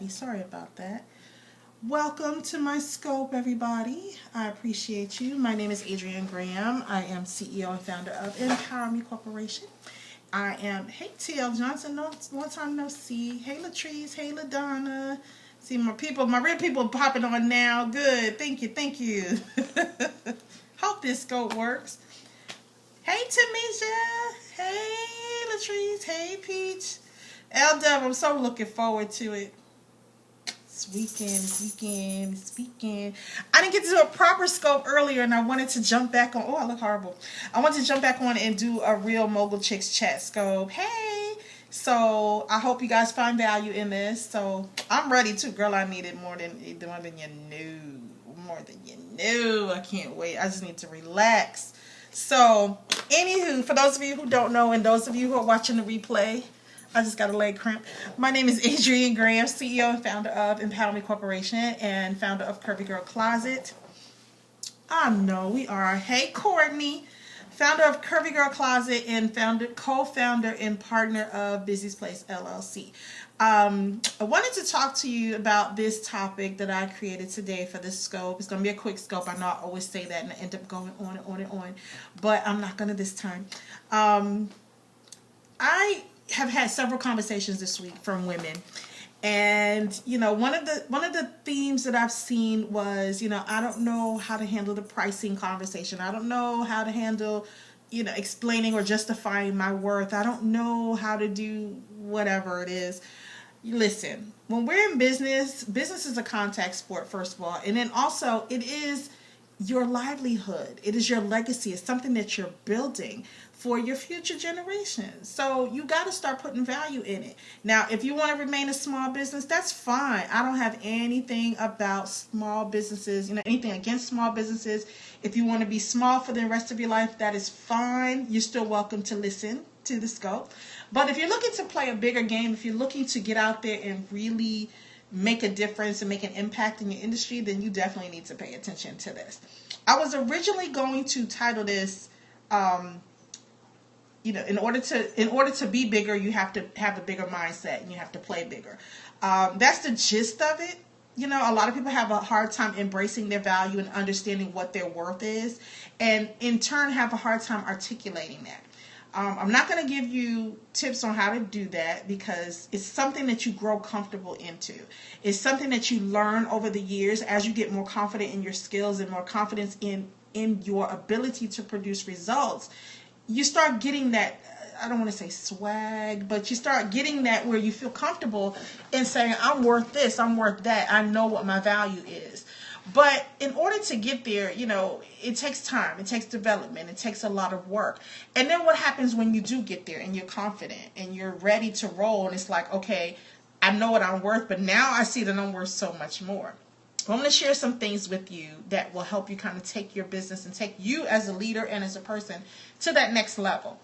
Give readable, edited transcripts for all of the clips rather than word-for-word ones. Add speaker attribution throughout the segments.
Speaker 1: Sorry about that. Welcome to my scope, everybody. I appreciate you. My name is Adrienne Graham. I am CEO and founder of Empower Me Corporation. I am, hey, TL Johnson, no, long time no see. Hey, Latrice. Hey, LaDonna. See, my people, my real people popping on now. Good. Thank you. Thank you. Hope this scope works. Hey, Tamisha. Hey, Latrice. Hey, Peach. L Dub, I'm so looking forward to it. This weekend. I didn't get to do a proper scope earlier, and I wanted to jump back on. Oh, I look horrible. I wanted to jump back on and do a real Mogul Chicks chat scope. Hey, so I hope you guys find value in this. So I'm ready too, girl. I need it more than you knew. More than you knew. I can't wait. I just need to relax. So, anywho, for those of you who don't know, and those of you who are watching the replay. I just got a leg cramp. My name is Adrienne Graham, CEO and founder of Empower Me Corporation and founder of Curvy Girl Closet. I know we are. Hey, Courtney, founder of Curvy Girl Closet and co-founder and partner of Busy's Place LLC. I wanted to talk to you about this topic that I created today for this scope. It's going to be a quick scope. I know I always say that and I end up going on and on and on, but I'm not going to this time. I have had several conversations this week from women, and one of the themes that I've seen was, I don't know how to handle the pricing conversation. I don't know how to handle explaining or justifying my worth. I don't know how to do whatever it is. Listen, when we're in business is a contact sport, first of all, and then also it is your livelihood. It is your legacy. It's something that you're building for your future generations. So you got to start putting value in it. Now, if you want to remain a small business, that's fine. I don't have anything about small businesses, anything against small businesses. If you want to be small for the rest of your life, that is fine. You're still welcome to listen to the scope. But if you're looking to play a bigger game, if you're looking to get out there and really make a difference and make an impact in your industry, then you definitely need to pay attention to this. I was originally going to title this, in order to be bigger, you have to have a bigger mindset and you have to play bigger. That's the gist of it. A lot of people have a hard time embracing their value and understanding what their worth is, and in turn have a hard time articulating that. I'm not going to give you tips on how to do that because it's something that you grow comfortable into. It's something that you learn over the years as you get more confident in your skills and more confidence in your ability to produce results. You start getting that, I don't want to say swag, but you start getting that where you feel comfortable in saying, I'm worth this, I'm worth that, I know what my value is. But in order to get there, it takes time, it takes development, it takes a lot of work. And then what happens when you do get there and you're confident and you're ready to roll and it's like, okay, I know what I'm worth, but now I see that I'm worth so much more. I'm going to share some things with you that will help you kind of take your business and take you as a leader and as a person to that next level.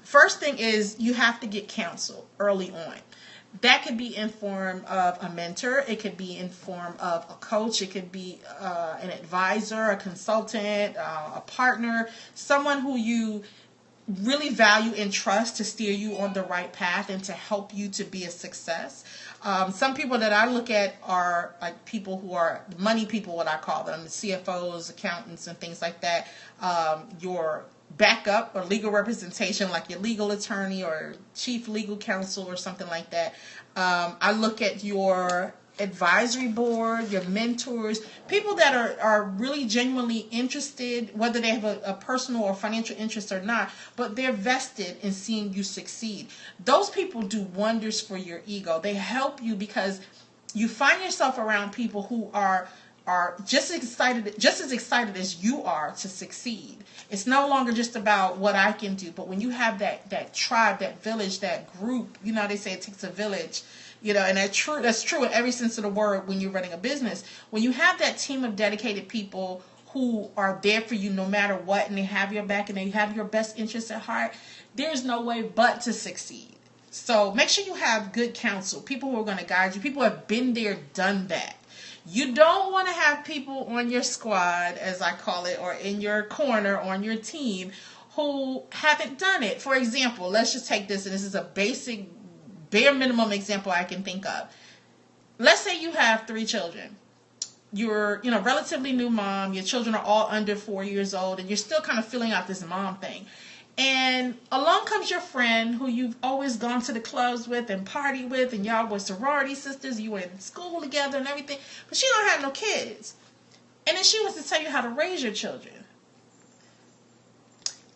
Speaker 1: First thing is you have to get counsel early on. That could be in form of a mentor. It could be in form of a coach. It could be an advisor, a consultant, a partner, someone who you really value and trust to steer you on the right path and to help you to be a success. Some people that I look at are like people who are money people, what I call them, CFOs, accountants, and things like that. Your backup or legal representation, like your legal attorney or chief legal counsel or something like that. I look at your advisory board, your mentors, people that are really genuinely interested, whether they have a personal or financial interest or not, but they're vested in seeing you succeed. Those people do wonders for your ego. They help you because you find yourself around people who are just as excited as you are to succeed. It's no longer just about what I can do, but when you have that tribe, that village, that group, they say it takes a village, and that's true in every sense of the word when you're running a business. When you have that team of dedicated people who are there for you no matter what, and they have your back and they have your best interests at heart, there's no way but to succeed. So make sure you have good counsel, people who are going to guide you, people who have been there, done that. You don't want to have people on your squad, as I call it, or in your corner, or on your team, who haven't done it. For example, let's just take this, and this is a basic, bare minimum example I can think of. let's say you have 3 children. You're, relatively new mom. Your children are all under 4 years old, and you're still kind of filling out this mom thing. And along comes your friend who you've always gone to the clubs with and party with, and y'all were sorority sisters. You were in school together and everything, but she don't have no kids. And then she wants to tell you how to raise your children.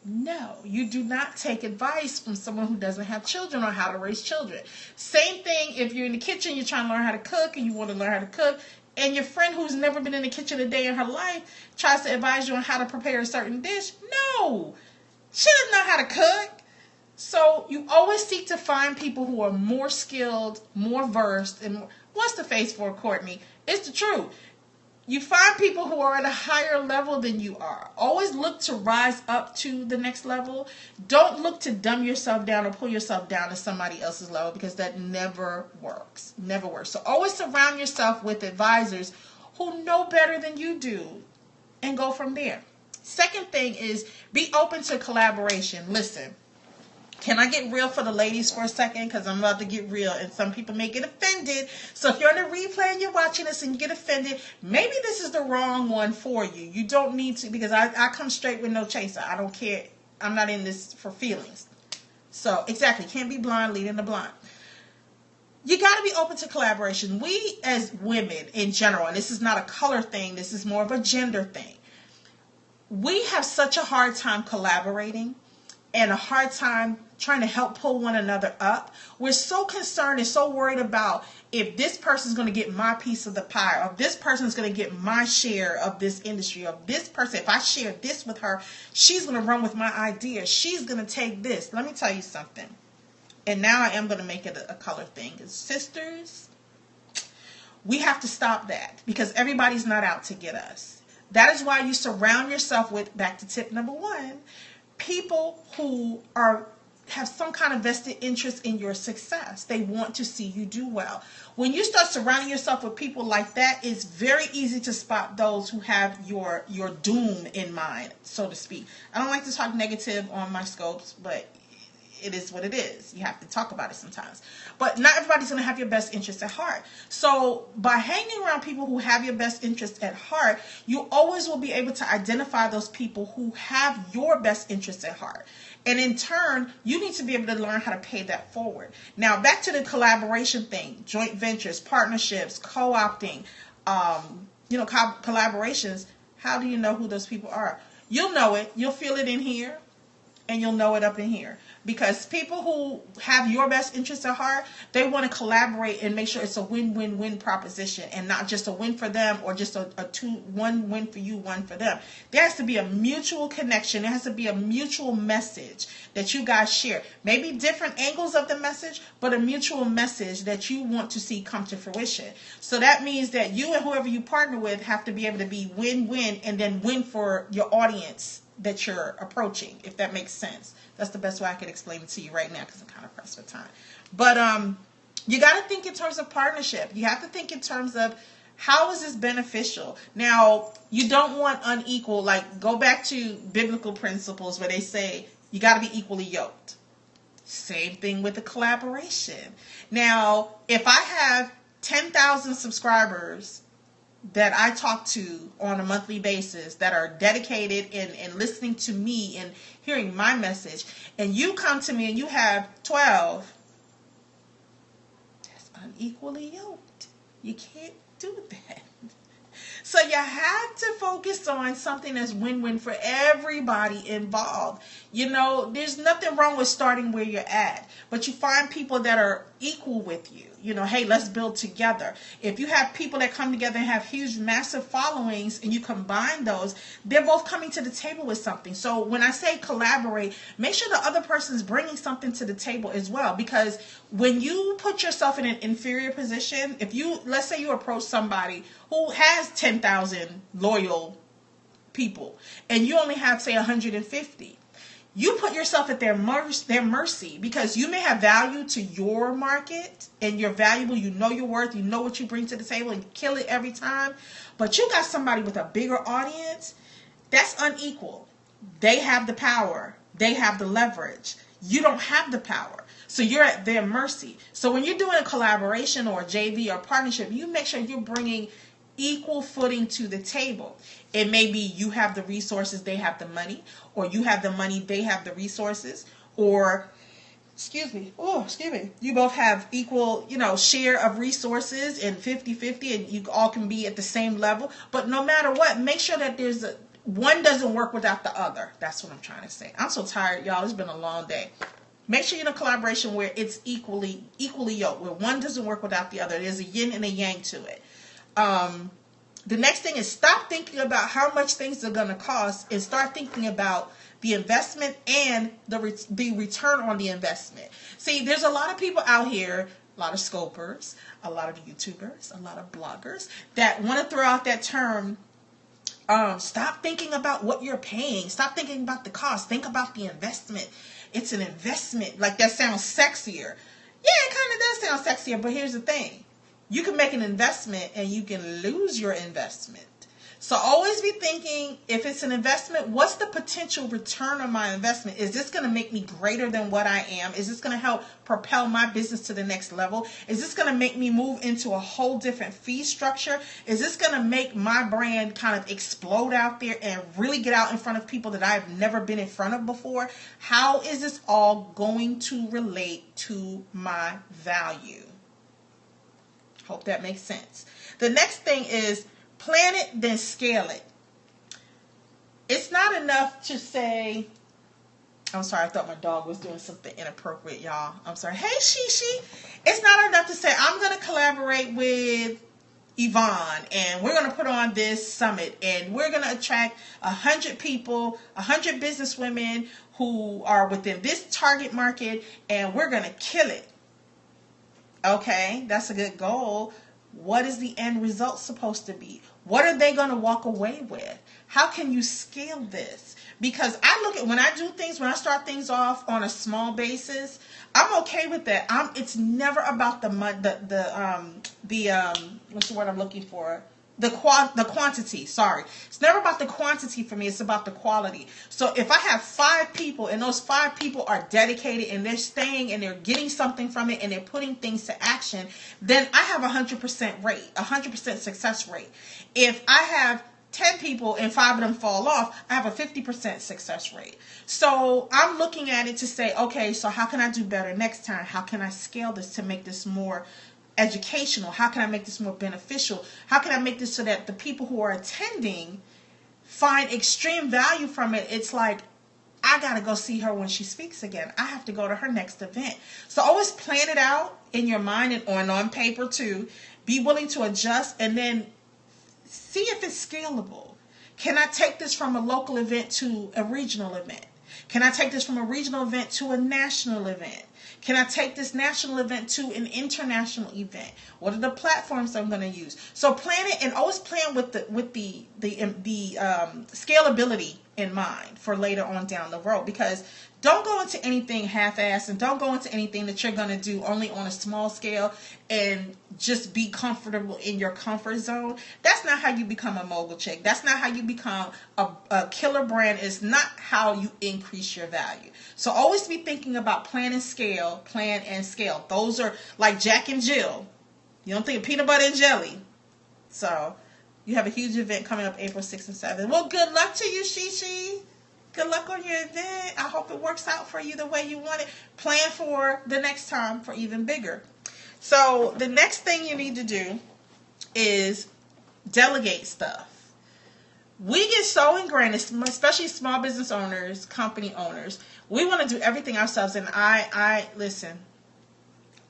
Speaker 1: No, you do not take advice from someone who doesn't have children on how to raise children. Same thing if you're in the kitchen, you're trying to learn how to cook, and you want to learn how to cook, and your friend who's never been in the kitchen a day in her life tries to advise you on how to prepare a certain dish. No, she doesn't know how to cook. So you always seek to find people who are more skilled, more versed, and more, what's the face for, Courtney? It's the truth. You find people who are at a higher level than you are. Always look to rise up to the next level. Don't look to dumb yourself down or pull yourself down to somebody else's level, because that never works. Never works. So always surround yourself with advisors who know better than you do and go from there. Second thing is be open to collaboration. Listen. Can I get real for the ladies for a second? Because I'm about to get real, and some people may get offended. So if you're on the replay and you're watching this and you get offended, maybe this is the wrong one for you. You don't need to, because I come straight with no chaser. I don't care. I'm not in this for feelings. So, exactly. Can't be blind leading the blind. You got to be open to collaboration. We as women in general, and this is not a color thing, this is more of a gender thing. We have such a hard time collaborating and a hard time trying to help pull one another up. We're so concerned and so worried about if this person's going to get my piece of the pie, or if this person's going to get my share of this industry, or this person, if I share this with her, she's going to run with my idea. She's going to take this. Let me tell you something. And now I am going to make it a color thing. Sisters, we have to stop that, because everybody's not out to get us. That is why you surround yourself with, back to tip number 1, people who have some kind of vested interest in your success. They want to see you do well. When you start surrounding yourself with people like that, it's very easy to spot those who have your doom in mind, so to speak. I don't like to talk negative on my scopes, but it is what it is. You have to talk about it sometimes. But not everybody's going to have your best interest at heart. So by hanging around people who have your best interest at heart, you always will be able to identify those people who have your best interest at heart. And in turn, you need to be able to learn how to pay that forward. Now, back to the collaboration thing, joint ventures, partnerships, co-opting, collaborations. How do you know who those people are? You'll know it. You'll feel it in here, and you'll know it up in here. Because people who have your best interest at heart, they want to collaborate and make sure it's a win-win-win proposition, and not just a win for them or just one win for you, one for them. There has to be a mutual connection. There has to be a mutual message that you guys share. Maybe different angles of the message, but a mutual message that you want to see come to fruition. So that means that you and whoever you partner with have to be able to be win-win, and then win for your audience that you're approaching, if that makes sense. That's the best way I could explain it to you right now, because I'm kind of pressed for time. But you got to think in terms of partnership. You have to think in terms of, how is this beneficial? Now, you don't want unequal, like go back to biblical principles where they say you got to be equally yoked. Same thing with the collaboration. Now, if I have 10,000 subscribers that I talk to on a monthly basis that are dedicated in listening to me and hearing my message, and you come to me and you have 12, that's unequally yoked. You can't do that. So you have to focus on something that's win-win for everybody involved. There's nothing wrong with starting where you're at, but you find people that are equal with you. Hey, let's build together. If you have people that come together and have huge, massive followings, and you combine those, they're both coming to the table with something. So when I say collaborate, make sure the other person's bringing something to the table as well. Because when you put yourself in an inferior position, let's say you approach somebody who has 10,000 loyal people, and you only have, say, 150, you put yourself at their mercy, because you may have value to your market, and you're valuable, you know your worth, you know what you bring to the table, and you kill it every time. But you got somebody with a bigger audience, that's unequal. They have the power. They have the leverage. You don't have the power. So you're at their mercy. So when you're doing a collaboration or a JV or partnership, you make sure you're bringing equal footing to the table. It may be you have the resources, they have the money, or you have the money, they have the resources, or you both have equal, share of resources and 50-50, and you all can be at the same level. But no matter what, make sure that one doesn't work without the other. That's what I'm trying to say. I'm so tired, y'all. It's been a long day. Make sure you're in a collaboration where it's equally yoked, where one doesn't work without the other. There's a yin and a yang to it. The next thing is stop thinking about how much things are going to cost and start thinking about the investment and the return on the investment. See, there's a lot of people out here, a lot of scopers, a lot of YouTubers, a lot of bloggers that want to throw out that term, stop thinking about what you're paying. Stop thinking about the cost. Think about the investment. It's an investment. Like, that sounds sexier. Yeah, it kind of does sound sexier, but here's the thing. You can make an investment and you can lose your investment. So always be thinking, if it's an investment, what's the potential return on my investment? Is this going to make me greater than what I am? Is this going to help propel my business to the next level? Is this going to make me move into a whole different fee structure? Is this going to make my brand kind of explode out there and really get out in front of people that I've never been in front of before? How is this all going to relate to my value? Hope that makes sense. The next thing is, plan it, then scale it. It's not enough to say, I'm sorry, I thought my dog was doing something inappropriate, y'all. I'm sorry. Hey, Shishi. It's not enough to say, I'm going to collaborate with Yvonne, and we're going to put on this summit, and we're going to attract 100 people, 100 businesswomen who are within this target market, and we're going to kill it. Okay, that's a good goal. What is the end result supposed to be? What are they going to walk away with? How can you scale this? Because I look at, when I do things, when I start things off on a small basis, I'm okay with that. It's never about the what's the word I'm looking for? The quantity, sorry. It's never about the quantity for me. It's about the quality. So if I have 5 people and those 5 people are dedicated and they're staying and they're getting something from it and they're putting things to action, then I have 100% rate, 100% success rate. If I have 10 people and 5 of them fall off, I have a 50% success rate. So I'm looking at it to say, okay, so how can I do better next time? How can I scale this to make this more educational? How can I make this more beneficial? How can I make this so that the people who are attending find extreme value from it? It's like, I got to go see her when she speaks again. I have to go to her next event. So always plan it out in your mind and on paper too. Be willing to adjust and then see if it's scalable. Can I take this from a local event to a regional event? Can I take this from a regional event to a national event? Can I take this national event to an international event? What are the platforms I'm going to use? So plan it and always plan with the scalability in mind for later on down the road. Because don't go into anything half-assed and don't go into anything that you're going to do only on a small scale and just be comfortable in your comfort zone. That's not how you become a mogul chick. That's not how you become a killer brand. It's not how you increase your value. So always be thinking about plan and scale. Those are like Jack and Jill. You don't think of peanut butter and jelly. So you have a huge event coming up April 6th and 7th. Well, good luck to you, Shishi. Good luck on your event. I hope it works out for you the way you want it. Plan for the next time for even bigger. So the next thing you need to do is delegate stuff. We get so ingrained, especially small business owners, company owners. We want to do everything ourselves. And I listen,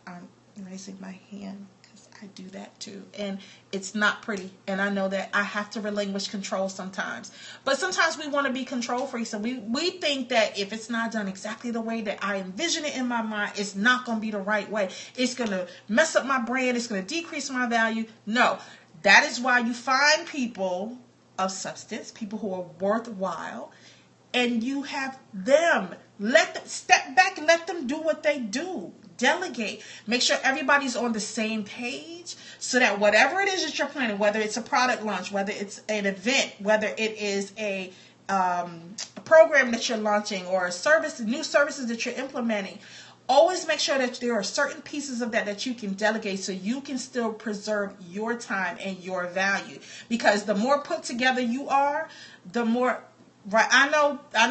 Speaker 1: I'm raising my hand because I do that too. And it's not pretty. And I know that I have to relinquish control sometimes. But sometimes we want to be control free. So we think that if it's not done exactly the way that I envision it in my mind, it's not going to be the right way. It's going to mess up my brand. It's going to decrease my value. No, that is why you find people of substance, people who are worthwhile, and you have them. Let them step back and let them do what they do. Delegate. Make sure everybody's on the same page so that whatever it is that you're planning, whether it's a product launch, whether it's an event, whether it is a program that you're launching or a service, new services that you're implementing, always make sure that there are certain pieces of that you can delegate so you can still preserve your time and your value. Because the more put together you are, the more, right, I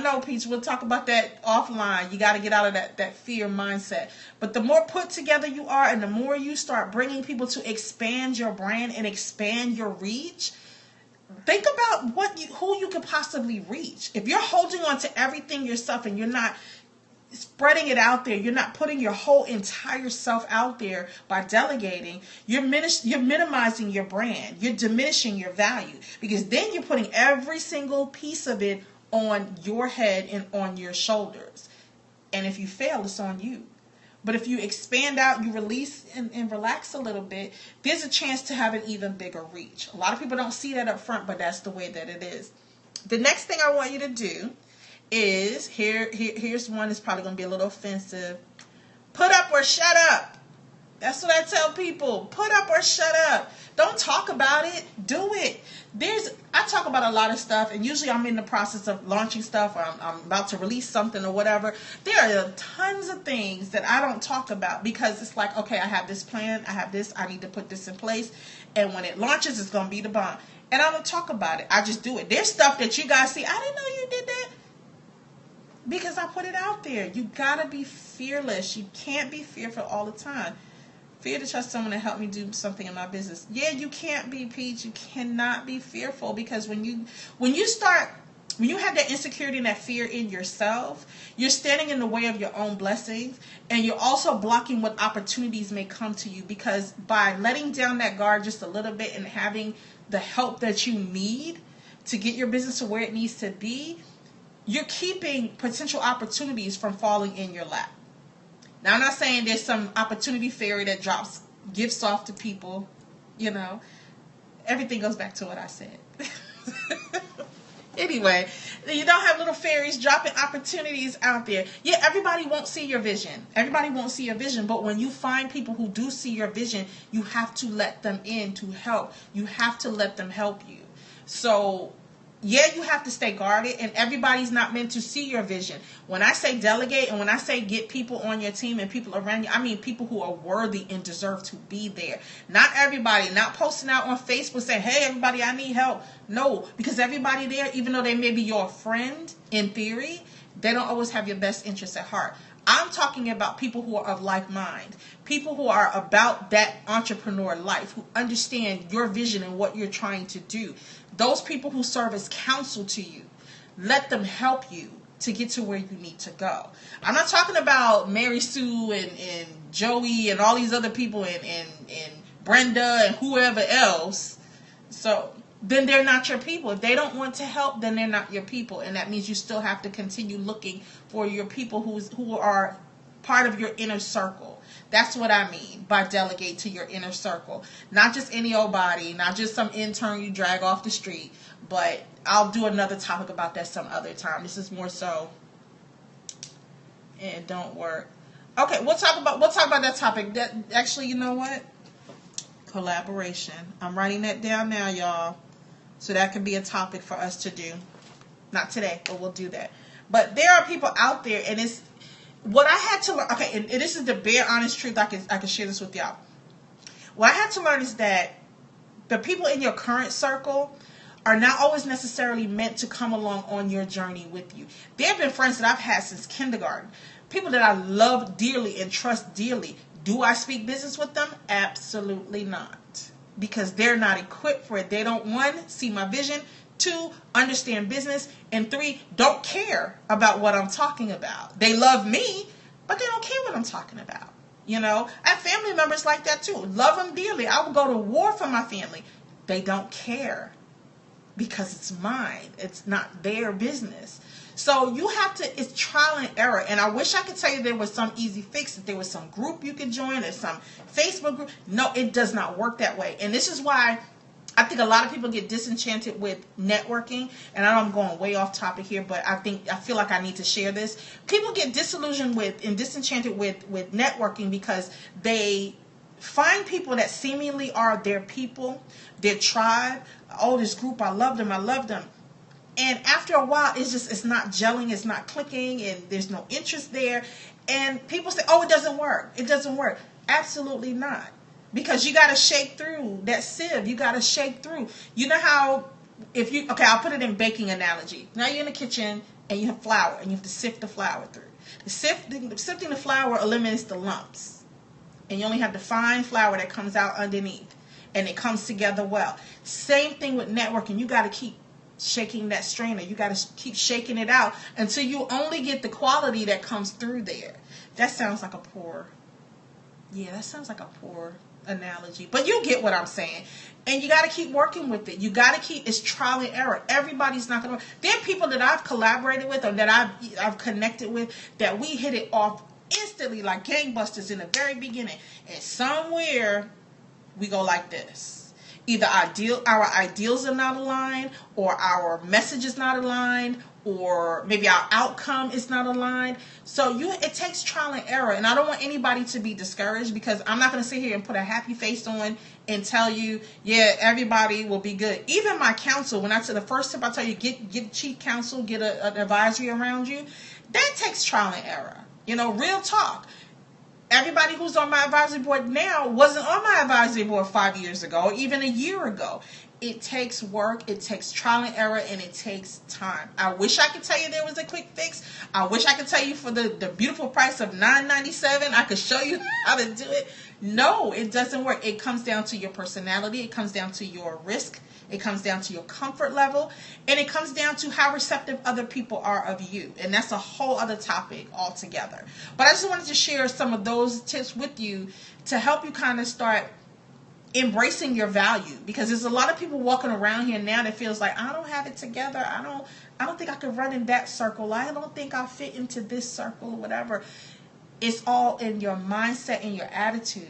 Speaker 1: know, Peach, we'll talk about that offline. You got to get out of that fear mindset. But the more put together you are, and the more you start bringing people to expand your brand and expand your reach, think about who you could possibly reach. If you're holding on to everything yourself and you're not spreading it out there, you're not putting your whole entire self out there by delegating, you're minimizing your brand, you're diminishing your value, because then you're putting every single piece of it on your head and on your shoulders. And if you fail, it's on you. But if you expand out, you release and relax a little bit, there's a chance to have an even bigger reach. A lot of people don't see that up front, but that's the way that it is. The next thing I want you to do is, here's one that's probably going to be a little offensive. Put up or shut up. That's what I tell people. Put up or shut up. Don't talk about it. Do it. I talk about a lot of stuff, and usually I'm in the process of launching stuff, or I'm about to release something or whatever. There are tons of things that I don't talk about, because it's like, okay, I have this plan, I have this, I need to put this in place, and when it launches, it's going to be the bomb. And I don't talk about it. I just do it. There's stuff that you guys see, I didn't know you did that, because I put it out there. You gotta be fearless. You can't be fearful all the time. Fear to trust someone to help me do something in my business. Yeah, you can't be, Peach. You cannot be fearful, because when you have that insecurity and that fear in yourself, you're standing in the way of your own blessings, and you're also blocking what opportunities may come to you, because by letting down that guard just a little bit and having the help that you need to get your business to where it needs to be, you're keeping potential opportunities from falling in your lap. Now, I'm not saying there's some opportunity fairy that drops gifts off to people. Everything goes back to what I said. Anyway, you don't have little fairies dropping opportunities out there. Yeah, everybody won't see your vision. Everybody won't see your vision. But when you find people who do see your vision, you have to let them in to help. You have to let them help you. So, yeah, you have to stay guarded, and everybody's not meant to see your vision. When I say delegate, and when I say get people on your team and people around you, I mean people who are worthy and deserve to be there. Not everybody, not posting out on Facebook saying, hey, everybody, I need help. No, because everybody there, even though they may be your friend in theory, they don't always have your best interests at heart. I'm talking about people who are of like mind, people who are about that entrepreneur life, who understand your vision and what you're trying to do. Those people who serve as counsel to you, let them help you to get to where you need to go. I'm not talking about Mary Sue and Joey and all these other people and Brenda and whoever else. So then they're not your people. If they don't want to help, then they're not your people. And that means you still have to continue looking for your people who are part of your inner circle. That's what I mean by delegate to your inner circle. Not just any old body, not just some intern you drag off the street, but I'll do another topic about that some other time. This is more so, and don't work. Okay, we'll talk about that topic. That actually, you know what? Collaboration. I'm writing that down now, y'all. So that could be a topic for us to do. Not today, but we'll do that. But there are people out there, and it's what I had to learn. Okay, and this is the bare honest truth. I can share this with y'all. What I had to learn is that the people in your current circle are not always necessarily meant to come along on your journey with you. There have been friends that I've had since kindergarten. People that I love dearly and trust dearly. Do I speak business with them? Absolutely not. Because they're not equipped for it. They don't, 1, see my vision, 2, understand business, and 3, don't care about what I'm talking about. They love me, but they don't care what I'm talking about. I have family members like that too. Love them dearly. I will go to war for my family. They don't care because it's mine. It's not their business. So you have to, it's trial and error. And I wish I could tell you there was some easy fix, that there was some group you could join, there's some Facebook group. No, it does not work that way. And this is why I think a lot of people get disenchanted with networking. And I know I'm going way off topic here, but I feel like I need to share this. People get disillusioned with and disenchanted with networking because they find people that seemingly are their people, their tribe. Oh, this group, I love them. And after a while, it's not gelling, it's not clicking, and there's no interest there. And people say, oh, it doesn't work. It doesn't work. Absolutely not. Because you got to shake through that sieve. You got to shake through. You know how, okay, I'll put it in baking analogy. Now you're in the kitchen and you have flour and you have to sift the flour through. Sifting the flour eliminates the lumps. And you only have the fine flour that comes out underneath. And it comes together well. Same thing with networking. You got to keep shaking that strainer. You got to keep shaking it out until you only get the quality that comes through there. That sounds like a poor analogy, but you get what I'm saying. And you got to keep working with it. You got to keep, it's trial and error. Everybody's not going to, there are people that I've collaborated with or that I've connected with that we hit it off instantly like gangbusters in the very beginning. And somewhere we go like this. Either our ideals are not aligned, or our message is not aligned, or maybe our outcome is not aligned. So it takes trial and error. And I don't want anybody to be discouraged, because I'm not going to sit here and put a happy face on and tell you, yeah, everybody will be good. Even my counsel, when I said the first tip, I tell you, get cheap counsel, get an advisory around you. That takes trial and error. Real talk. Everybody who's on my advisory board now wasn't on my advisory board 5 years ago, or even a year ago. It takes work, it takes trial and error, and it takes time. I wish I could tell you there was a quick fix. I wish I could tell you for the beautiful price of $9.97, I could show you how to do it. No, it doesn't work. It comes down to your personality. It comes down to your risk. It comes down to your comfort level. And it comes down to how receptive other people are of you. And that's a whole other topic altogether. But I just wanted to share some of those tips with you to help you kind of start embracing your value. Because there's a lot of people walking around here now that feels like, I don't have it together. I don't think I can run in that circle. I don't think I'll fit into this circle or whatever. It's all in your mindset and your attitude.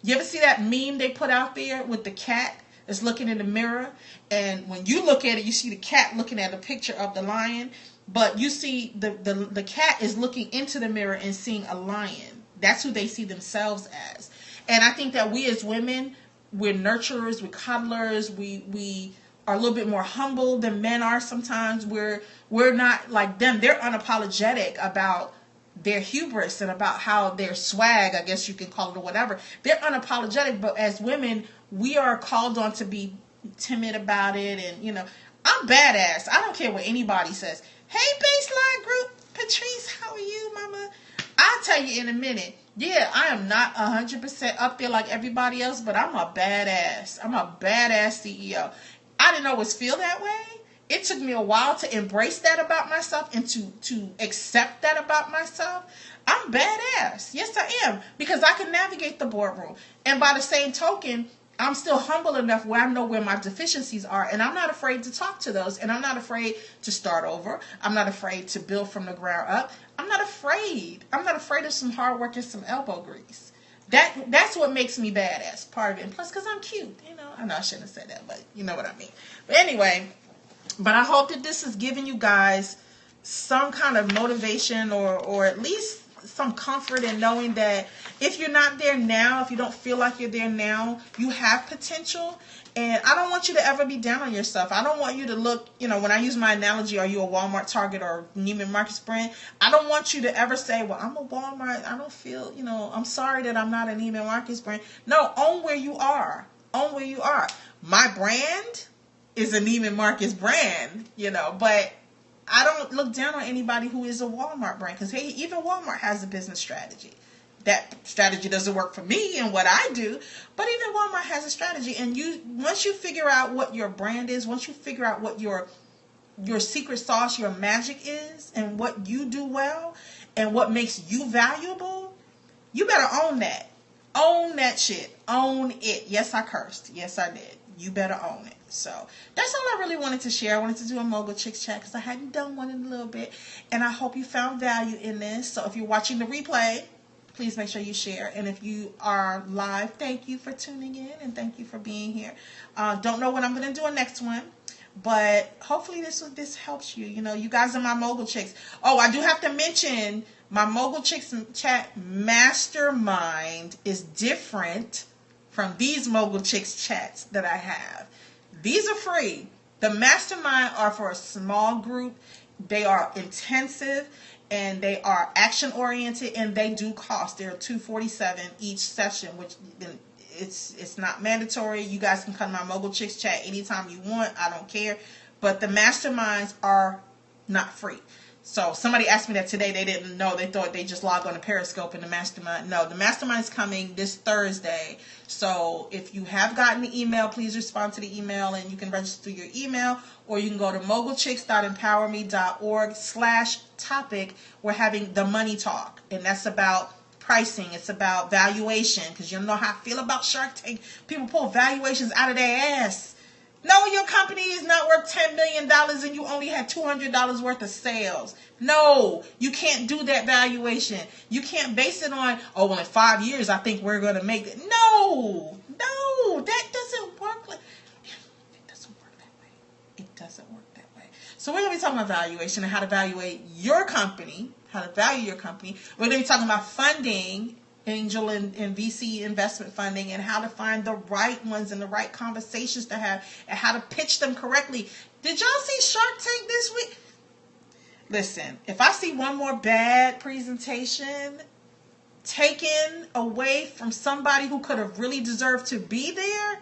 Speaker 1: You ever see that meme they put out there with the cat that's looking in the mirror? And when you look at it, you see the cat looking at a picture of the lion. But you see the cat is looking into the mirror and seeing a lion. That's who they see themselves as. And I think that we as women, we're nurturers, we're coddlers, we are a little bit more humble than men are sometimes. We're not like them. They're unapologetic about their hubris and about how their swag, I guess you can call it, or whatever. They're unapologetic, but as women, we are called on to be timid about it. And, I'm badass. I don't care what anybody says. Hey, Baseline Group, Patrice, how are you, mama? I'll tell you in a minute. Yeah, I am not 100% up there like everybody else, but I'm a badass. I'm a badass CEO. I didn't always feel that way. It took me a while to embrace that about myself and to accept that about myself. I'm badass. Yes, I am. Because I can navigate the boardroom. And by the same token, I'm still humble enough where I know where my deficiencies are. And I'm not afraid to talk to those. And I'm not afraid to start over. I'm not afraid to build from the ground up. I'm not afraid. I'm not afraid of some hard work and some elbow grease. That's what makes me badass, part of it. And plus, because I'm cute. I know I shouldn't have said that, but you know what I mean. But anyway, I hope that this is giving you guys some kind of motivation or at least some comfort in knowing that if you're not there now, if you don't feel like you're there now, you have potential. And I don't want you to ever be down on yourself. I don't want you to look, when I use my analogy, are you a Walmart, Target, or Neiman Marcus brand? I don't want you to ever say, well, I'm a Walmart. I don't feel, I'm sorry that I'm not a Neiman Marcus brand. No, own where you are. Own where you are. My brand is a Neiman Marcus brand, but I don't look down on anybody who is a Walmart brand, because hey, even Walmart has a business strategy. That strategy doesn't work for me and what I do, but even Walmart has a strategy. And once you figure out what your brand is, once you figure out what your secret sauce, your magic is, and what you do well, and what makes you valuable, you better own that. Own that shit. Own it. Yes, I cursed. Yes, I did. You better own it. So that's all I really wanted to share. I wanted to do a Mogul Chicks chat because I hadn't done one in a little bit. And I hope you found value in this. So if you're watching the replay, please make sure you share. And if you are live, thank you for tuning in and thank you for being here. Don't know when I'm going to do a next one, but hopefully this helps you. You guys are my Mogul Chicks. Oh, I do have to mention my Mogul Chicks chat mastermind is different from these Mogul Chicks chats that I have. These are free. The mastermind are for a small group. They are intensive. and they are action oriented, and they do cost. They're $247 each session, which it's not mandatory. You guys can come to my Mogul Chicks chat anytime you want. I don't care. But the masterminds are not free. So somebody asked me that today. They didn't know. They thought they just logged on to Periscope and the mastermind. No, the mastermind is coming this Thursday. So if you have gotten the email, please respond to the email, and you can register your email, or you can go to mogulchicks.empowerme.org/topic. We're having the money talk, and that's about pricing. It's about valuation, because you know how I feel about Shark Tank. People pull valuations out of their ass. No, your company is not worth $10 million and you only had $200 worth of sales. No, you can't do that valuation. You can't base it on, oh, well, in 5 years, I think we're going to make it. No, that doesn't work. It doesn't work that way. It doesn't work that way. So we're going to be talking about valuation and how to evaluate your company, how to value your company. We're going to be talking about funding, angel and VC investment funding, and how to find the right ones and the right conversations to have, and how to pitch them correctly. Did y'all see Shark Tank this week? Listen, if I see one more bad presentation taken away from somebody who could have really deserved to be there,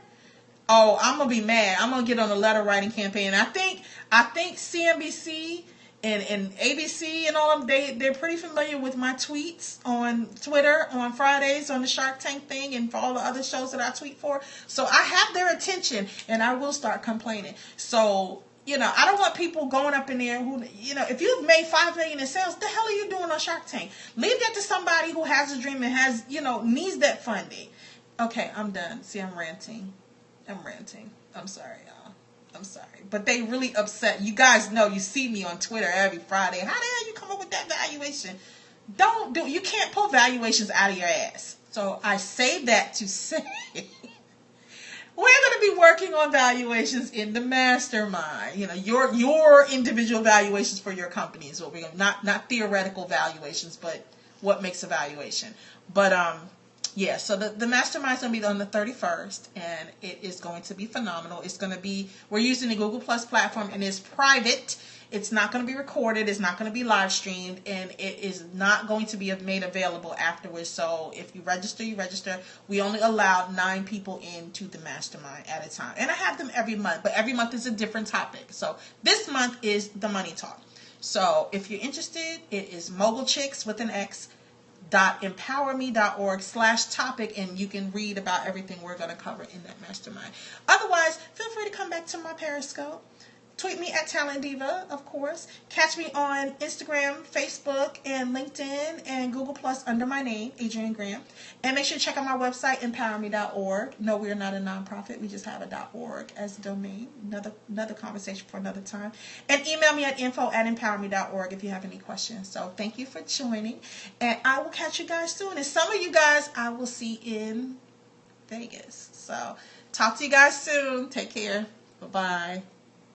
Speaker 1: oh, I'm gonna be mad. I'm gonna get on a letter writing campaign. I think CNBC and ABC and all of them, they're pretty familiar with my tweets on Twitter on Fridays on the Shark Tank thing, and for all the other shows that I tweet for. So I have their attention, and I will start complaining. So, I don't want people going up in there who, if you've made $5 million in sales, the hell are you doing on Shark Tank? Leave that to somebody who has a dream and has, needs that funding. Okay, I'm done. See, I'm ranting. I'm sorry, y'all. I'm sorry, but they really upset. You guys know, you see me on Twitter every Friday. How the hell you come up with that valuation? You can't pull valuations out of your ass. So I say that to say we're going to be working on valuations in the mastermind. Your individual valuations for your company is what we're going to, not theoretical valuations, but what makes a valuation. But yeah, so the mastermind's going to be on the 31st, and it is going to be phenomenal. It's going to be, we're using the Google Plus platform, and it's private. It's not going to be recorded. It's not going to be live streamed, and it is not going to be made available afterwards. So if you register, you register. We only allow 9 people into the mastermind at a time. And I have them every month, but every month is a different topic. So this month is the money talk. So if you're interested, it is Mogul Chicks with an X .empowerme.org/topic, and you can read about everything we're going to cover in that mastermind. Otherwise, feel free to come back to my Periscope. Tweet me at talentdiva, of course. Catch me on Instagram, Facebook, and LinkedIn, and Google Plus under my name, Adrienne Graham. And make sure to check out my website, empowerme.org. No, we are not a nonprofit. We just have a .org as a domain. Another conversation for another time. And email me at info@empowerme.org if you have any questions. So thank you for joining. And I will catch you guys soon. And some of you guys I will see in Vegas. So talk to you guys soon. Take care. Bye-bye.